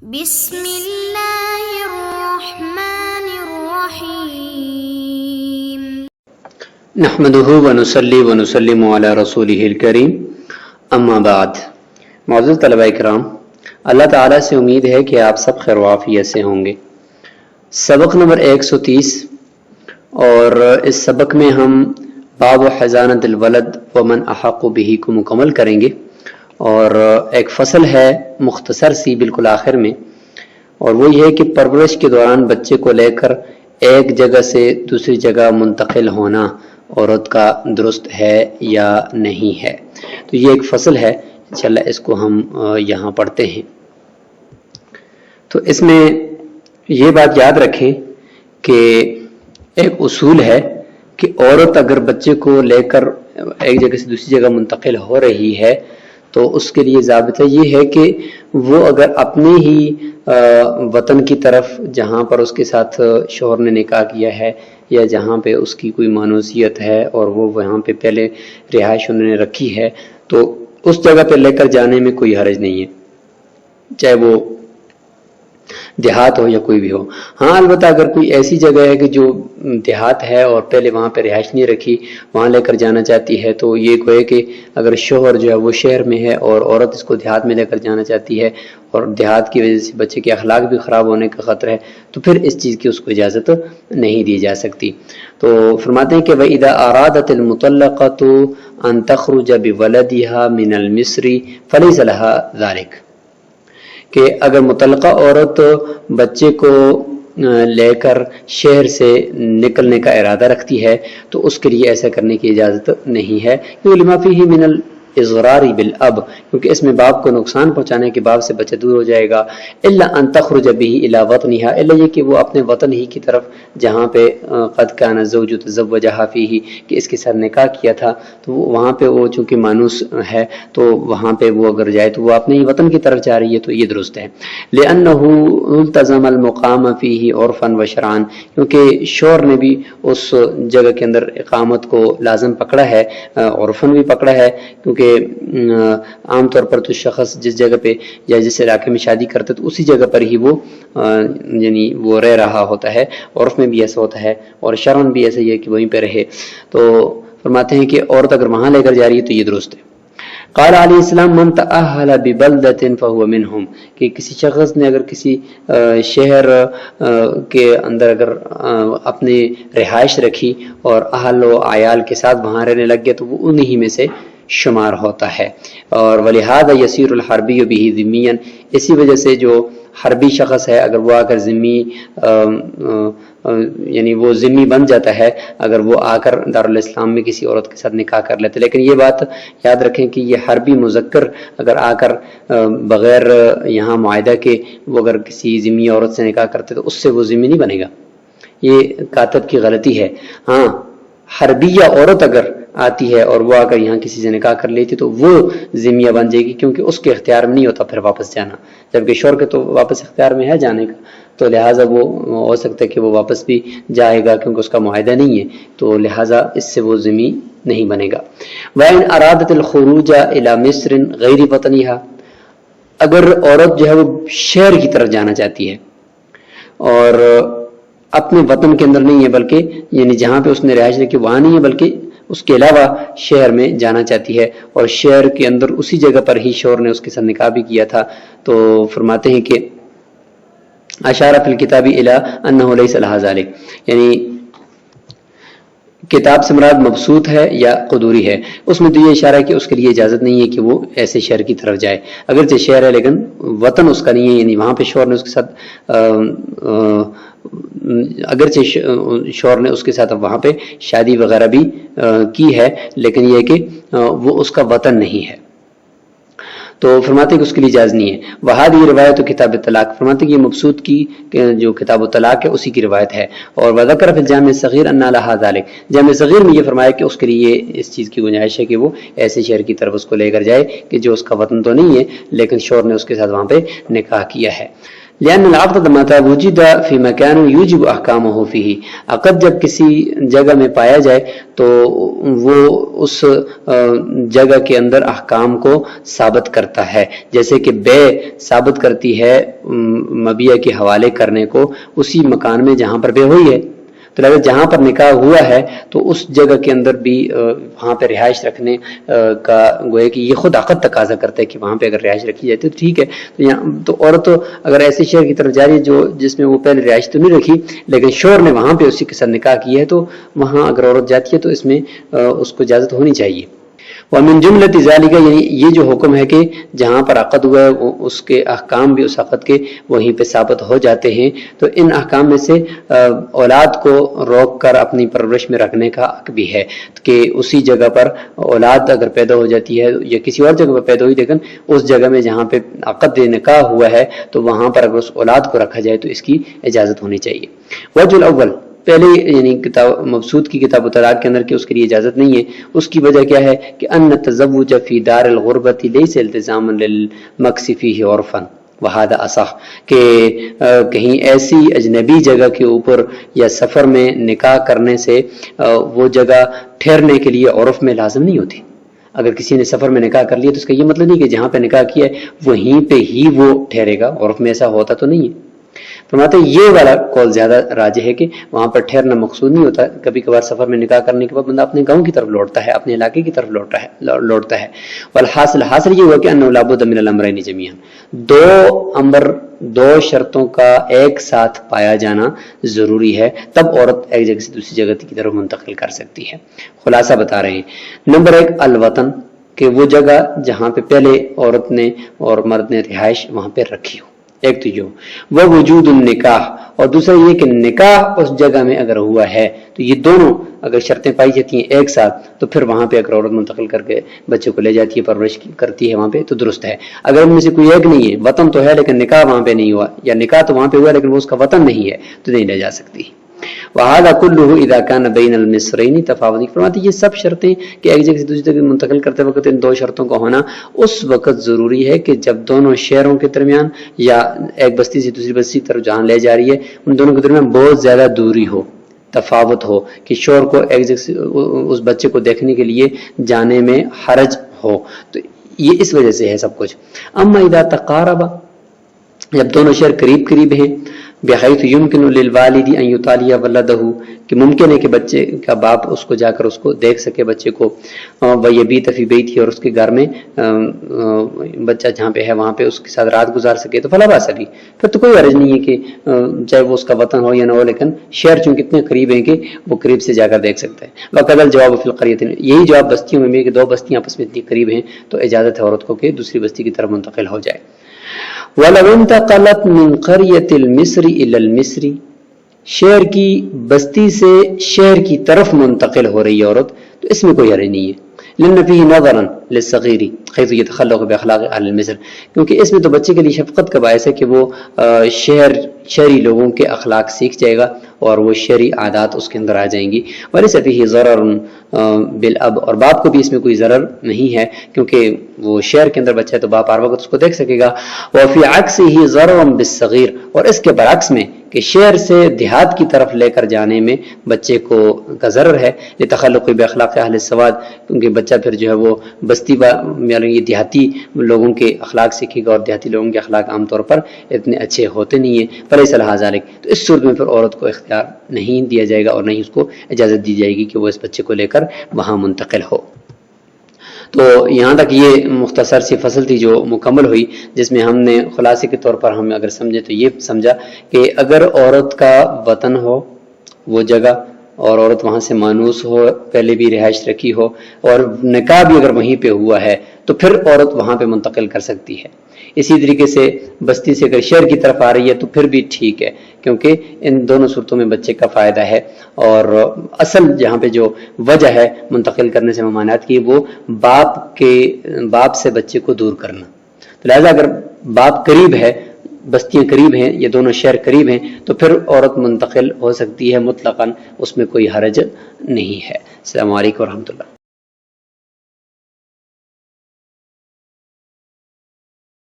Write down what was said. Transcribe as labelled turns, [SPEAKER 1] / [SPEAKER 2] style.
[SPEAKER 1] بسم اللہ الرحمن الرحیم
[SPEAKER 2] نحمده ونصلي ونسلم على رسوله الکریم اما بعد۔ معزز طلبہ کرام، اللہ تعالیٰ سے امید ہے کہ آپ سب خیر و عافیت سے ہوں گے۔ سبق نمبر 130 اور اس سبق میں ہم باب حضانۃ الولد ومن احق به کو مکمل کریں گے، اور ایک فصل ہے مختصر سی بالکل آخر میں، اور وہ یہ ہے کہ پرورش کے دوران بچے کو لے کر ایک جگہ سے دوسری جگہ منتقل ہونا عورت کا درست ہے یا نہیں ہے۔ تو یہ ایک فصل ہے، انشاءاللہ اس کو ہم یہاں پڑھتے ہیں۔ تو اس میں یہ بات یاد رکھیں کہ ایک اصول ہے کہ عورت اگر بچے کو لے کر ایک جگہ سے دوسری جگہ منتقل ہو رہی ہے تو اس کے لیے ضابطہ یہ ہے کہ وہ اگر اپنے ہی وطن کی طرف جہاں پر اس کے ساتھ شوہر نے نکاح کیا ہے یا جہاں پہ اس کی کوئی مانوسیت ہے اور وہ وہاں پہ پہلے رہائش انہوں نے رکھی ہے، تو اس جگہ پہ لے کر جانے میں کوئی حرج نہیں ہے، چاہے وہ دیہات ہو یا کوئی بھی ہو۔ ہاں البتہ اگر کوئی ایسی جگہ ہے کہ جو دیہات ہے اور پہلے وہاں پہ رہائش نہیں رکھی، وہاں لے کر جانا چاہتی ہے، تو یہ کوئی کہ اگر شوہر جو ہے وہ شہر میں ہے اور عورت اس کو دیہات میں لے کر جانا چاہتی ہے اور دیہات کی وجہ سے بچے کے اخلاق بھی خراب ہونے کا خطرہ ہے، تو پھر اس چیز کی اس کو اجازت نہیں دی جا سکتی۔ تو فرماتے ہیں کہ وَإِذَا أَرَادَتِ الْمُطَلَّقَةُ أَن تَخْرُجَ بِوَلَدِهَا مِنَ الْمِصْرِ فَلَيْسَ لَهَا ذَلِكَ، کہ اگر متعلقہ عورت بچے کو لے کر شہر سے نکلنے کا ارادہ رکھتی ہے تو اس کے لیے ایسا کرنے کی اجازت نہیں ہے، کیونکہ لما فیہ من الاضرار بالاب، کیونکہ اس میں باپ کو نقصان پہنچانے کے باب سے بچہ دور ہو جائے گا۔ الا ان تخرج به الى وطنها، الا یہ کہ وہ اپنے وطن ہی کی طرف جہاں پہ قد کان الزوج تزوجها فیہ، کہ اس کے ساتھ نکاح کیا تھا، تو وہاں پہ وہ چونکہ مانوس ہے تو وہاں پہ وہ اگر جائے تو وہ اپنے ہی وطن کی طرف جا رہی ہے، تو یہ درست ہے۔ لأنه التزم المقام فیہ عرفا وشرعا، کیونکہ شوہر نے بھی اس جگہ کے اندر اقامت کو لازم پکڑا ہے، عرفاً بھی پکڑا ہے، کیونکہ عام طور پر تو شخص جس جگہ پہ یا جس علاقے میں شادی کرتا ہے تو اسی جگہ پر ہی وہ یعنی وہ رہ رہا ہوتا ہے، عرف میں بھی ایسا ہوتا ہے اور شرعاً بھی ایسا ہی ہے کہ وہیں پہ رہے۔ تو فرماتے ہیں کہ عورت اگر وہاں لے کر جا رہی ہے تو یہ درست ہے۔ قال علیہ السلام من تأہل ببلدۃ فہو منہم، کہ کسی شخص نے اگر کسی شہر کے اندر اگر اپنی رہائش رکھی اور اہل و عیال کے ساتھ وہاں رہنے لگ گیا تو وہ انہی میں سے شمار ہوتا ہے۔ اور ولہذا یصیر الحربی بہ ذمیا، اسی وجہ سے جو حربی شخص ہے اگر وہ آ کر ذمی یعنی وہ ذمی بن جاتا ہے اگر وہ آ کر دارالاسلام میں کسی عورت کے ساتھ نکاح کر لیتے۔ لیکن یہ بات یاد رکھیں کہ یہ حربی مذکر اگر آ کر بغیر یہاں معاہدہ کے وہ اگر کسی ذمی عورت سے نکاح کرتے تو اس سے وہ ذمی نہیں بنے گا، یہ کاتب کی غلطی ہے۔ ہاں حربیہ عورت اگر آتی ہے اور وہ آ کر یہاں کسی سے نکاح کر لیتی تو وہ ذمیہ بن جائے گی، کیونکہ اس کے اختیار میں نہیں ہوتا پھر واپس جانا، جبکہ شوہر کے تو واپس اختیار میں ہے جانے کا، تو لہٰذا وہ ہو سکتا ہے کہ وہ واپس بھی جائے گا کیونکہ اس کا معاہدہ نہیں ہے، تو لہٰذا اس سے وہ ذمی نہیں بنے گا۔ وَإِنْ أَرَادَتِ الْخُرُوجَ إِلَى مِصْرٍ غَيْرِ وَطَنِهَا، اگر عورت جو ہے وہ شہر کی طرف جانا چاہتی ہے اور اپنے وطن کے اندر نہیں ہے بلکہ یعنی جہاں پہ اس نے رہائش رکھی وہاں نہیں ہے بلکہ اس کے علاوہ شہر میں جانا چاہتی ہے اور شہر کے اندر اسی جگہ پر ہی شوہر نے اس کے ساتھ نکاح بھی کیا تھا، تو فرماتے ہیں کہ اشار فی الکتاب الی انہ لیس لہا ذلک، یعنی کتاب سے مراد مبسوط ہے یا قدوری ہے، اس میں تو یہ اشارہ ہے کہ اس کے لیے اجازت نہیں ہے کہ وہ ایسے شہر کی طرف جائے، اگرچہ شہر ہے لیکن وطن اس کا نہیں ہے، یعنی وہاں پہ شوہر نے اس کے ساتھ اگرچہ شوہر نے اس کے ساتھ وہاں پہ شادی وغیرہ بھی کی ہے لیکن یہ کہ وہ اس کا وطن نہیں ہے، تو فرماتے ہیں کہ اس کے لیے اجازت نہیں ہے۔ وہادی روایت کتاب طلاق، فرماتے ہیں کہ یہ مبسوط کی جو کتاب طلاق ہے اسی کی روایت ہے۔ اور وذکر فی الجامع الصغیر ان لہا ذلک، جامع صغیر میں یہ فرمایا کہ اس کے لیے اس چیز کی گنجائش ہے کہ وہ ایسے شہر کی طرف اس کو لے کر جائے کہ جو اس کا وطن تو نہیں ہے لیکن شوہر نے اس کے ساتھ وہاں پہ نکاح کیا ہے۔ لأن العقد متى وجد في مكان يوجب احکامه فيه، عقد جب کسی جگہ میں پایا جائے تو وہ اس جگہ کے اندر احکام کو ثابت کرتا ہے، جیسے کہ بے ثابت کرتی ہے مبیع کے حوالے کرنے کو اسی مکان میں جہاں پر بے ہوئی ہے، تو لہٰذا جہاں پر نکاح ہوا ہے تو اس جگہ کے اندر بھی وہاں پہ رہائش رکھنے کا گویا کہ یہ خود عقد تقاضا کرتا ہے کہ وہاں پہ اگر رہائش رکھی جاتی ہے تو ٹھیک ہے، تو عورت تو اگر ایسے شہر کی طرف جا رہی ہے جس میں وہ پہلے رہائش تو نہیں رکھی لیکن شوہر نے وہاں پہ اسی کے ساتھ نکاح کیا ہے، تو وہاں اگر عورت جاتی ہے تو اس میں اس کو اجازت ہونی چاہیے۔ ومن جملۃ ذالک، یعنی یہ جو حکم ہے کہ جہاں پر عقد ہوا ہے اس کے احکام بھی اس عقد کے وہیں پہ ثابت ہو جاتے ہیں، تو ان احکام میں سے اولاد کو روک کر اپنی پرورش میں رکھنے کا حق بھی ہے کہ اسی جگہ پر اولاد اگر پیدا ہو جاتی ہے یا کسی اور جگہ پر پیدا ہوئی لیکن اس جگہ میں جہاں پہ عقد نکاح ہوا ہے تو وہاں پر اگر اس اولاد کو رکھا جائے تو اس کی اجازت ہونی چاہیے۔ وجہ الاول، پہلے یعنی کتاب مبسوط کی کتاب الطلاق کے اندر کہ اس کے لیے اجازت نہیں ہے، اس کی وجہ کیا ہے کہ ان التزوج فی دار الغربۃ لیس التزاما للمکث فیہ عرفا وہذا اصح، کہ کہیں ایسی اجنبی جگہ کے اوپر یا سفر میں نکاح کرنے سے وہ جگہ ٹھہرنے کے لیے عرف میں لازم نہیں ہوتی۔ اگر کسی نے سفر میں نکاح کر لیا تو اس کا یہ مطلب نہیں کہ جہاں پہ نکاح کیا ہے وہیں پہ ہی وہ ٹھہرے گا، عرف میں ایسا ہوتا تو نہیں ہے۔ فرماتے ہیں یہ والا قول زیادہ راجح ہے کہ وہاں پر ٹھہرنا مقصود نہیں ہوتا، کبھی کبھار سفر میں نکاح کرنے کے بعد بندہ اپنے گاؤں کی طرف لوٹتا ہے، اپنے علاقے کی طرف لوٹتا ہے۔ والحاصل یہ ہوا کہ انه لابد من الامرین جميعا، دو شرطوں کا ایک ساتھ پایا جانا ضروری ہے، تب عورت ایک جگہ سے دوسری جگہ کی طرف منتقل کر سکتی ہے۔ خلاصہ بتا رہے ہیں، نمبر 1 الوطن، کہ وہ جگہ جہاں پہ پہلے عورت نے اور مرد نے رہائش وہاں پہ رکھی ہو، ایک تو یہ وہ وجود النکاح، اور دوسرا یہ کہ نکاح اس جگہ میں اگر ہوا ہے تو یہ دونوں اگر شرطیں پائی جاتی ہیں ایک ساتھ تو پھر وہاں پہ اگر عورت منتقل کر کے بچے کو لے جاتی ہے، پرورش کرتی ہے وہاں پہ، تو درست ہے۔ اگر ان میں سے کوئی ایک نہیں ہے، وطن تو ہے لیکن نکاح وہاں پہ نہیں ہوا، یا نکاح تو وہاں پہ ہوا لیکن وہ اس کا وطن نہیں ہے، تو نہیں لے جا سکتی۔ وَهَذَا كُلُّهُ إِذَا كَانَ بَيْنَ الْمِصْرَيْنِ تَفَاوُتٌ، فرماتے یہ سب شرطیں کہ ایک جگہ سے دوسری جگہ منتقل کرتے وقت ان دو شرطوں کا ہونا اس وقت ضروری ہے کہ جب دونوں شہروں کے درمیان یا ایک بستی سے دوسری بستی کی طرف جہاں لے جا رہی ہے ان دونوں کے درمیان بہت زیادہ دوری ہو، تفاوت ہو، کہ شوہر کو ایک جگہ سے اس بچے کو دیکھنے کے لیے جانے میں حرج ہو، تو یہ اس وجہ سے ہے سب کچھ۔ اما اذا تقارب، جب دونوں شہر قریب ہیں، بحیث یمکن للوالد ان یطالی ولدہ، کہ ممکن ہے کہ بچے کا باپ اس کو جا کر اس کو دیکھ سکے بچے کو، ویبیت فی بیتہ، اور اس کے گھر میں بچہ جہاں پہ ہے وہاں پہ اس کے ساتھ رات گزار سکے، تو فلا باس بھی، پھر تو کوئی حرج نہیں ہے کہ چاہے وہ اس کا وطن ہو یا نہ ہو، لیکن شہر چونکہ اتنے قریب ہیں کہ وہ قریب سے جا کر دیکھ سکتا ہے۔ وقد الجواب فی القریۃ، یہی جواب بستیوں میں بھی کہ دو بستیاں آپس میں اتنی قریب ہیں تو اجازت ہے عورت کو کہ دوسری بستی کی طرف منتقل ہو جائے۔ وَلَوْ انْتَقَلَتْ مِنْ قَرْيَةِ الْمِصْرِ إِلَى الْمِصْرِ، شہر کی بستی سے شہر کی طرف منتقل ہو رہی ہے عورت تو اس میں کوئی حرج نہیں ہے۔ لأن فيه نظرا للصغير حيث يتخلق بأخلاق أهل مصر، کیونکہ اس میں تو بچے کے لیے شفقت کا باعث ہے کہ وہ شہری لوگوں کے اخلاق سیکھ جائے گا اور وہ شہری عادات اس کے اندر آ جائیں گی۔ وليس فيه ضرر بالاب، اور باپ کو بھی اس میں کوئی ضرر نہیں ہے کیونکہ وہ شہر کے اندر بچہ ہے تو باپ ہر وقت اس کو دیکھ سکے گا۔ وفي عكسه ضرر بالصغير، اور اس کے برعکس میں کہ شہر سے دیہات کی طرف لے کر جانے میں بچے کو کا ضرر ہے، لتخلق باخلاق اہل السواد، کیونکہ بچہ پھر جو ہے وہ بستی یہ دیہاتی لوگوں کے اخلاق سیکھے گا، اور دیہاتی لوگوں کے اخلاق عام طور پر اتنے اچھے ہوتے نہیں ہیں۔ فلیس لہا ذلک، تو اس صورت میں پھر عورت کو اختیار نہیں دیا جائے گا اور نہیں اس کو اجازت دی جائے گی کہ وہ اس بچے کو لے کر وہاں منتقل ہو۔ تو یہاں تک یہ مختصر سی فصل تھی جو مکمل ہوئی، جس میں ہم نے خلاصے کے طور پر ہم اگر سمجھے تو یہ سمجھا کہ اگر عورت کا وطن ہو وہ جگہ اور عورت وہاں سے مانوس ہو، پہلے بھی رہائش رکھی ہو اور نکاح بھی اگر وہیں پہ ہوا ہے تو پھر عورت وہاں پہ منتقل کر سکتی ہے۔ اسی طریقے سے بستی سے اگر شہر کی طرف آ رہی ہے تو پھر بھی ٹھیک ہے، کیونکہ ان دونوں صورتوں میں بچے کا فائدہ ہے، اور اصل جہاں پہ جو وجہ ہے منتقل کرنے سے ممانعت کی وہ باپ سے بچے کو دور کرنا، تو لہذا اگر باپ قریب ہے، بستیاں قریب ہیں، یہ دونوں شہر قریب ہیں، تو پھر عورت منتقل ہو سکتی ہے مطلقاً، اس میں کوئی حرج نہیں ہے۔ السلام علیکم ورحمۃ اللہ۔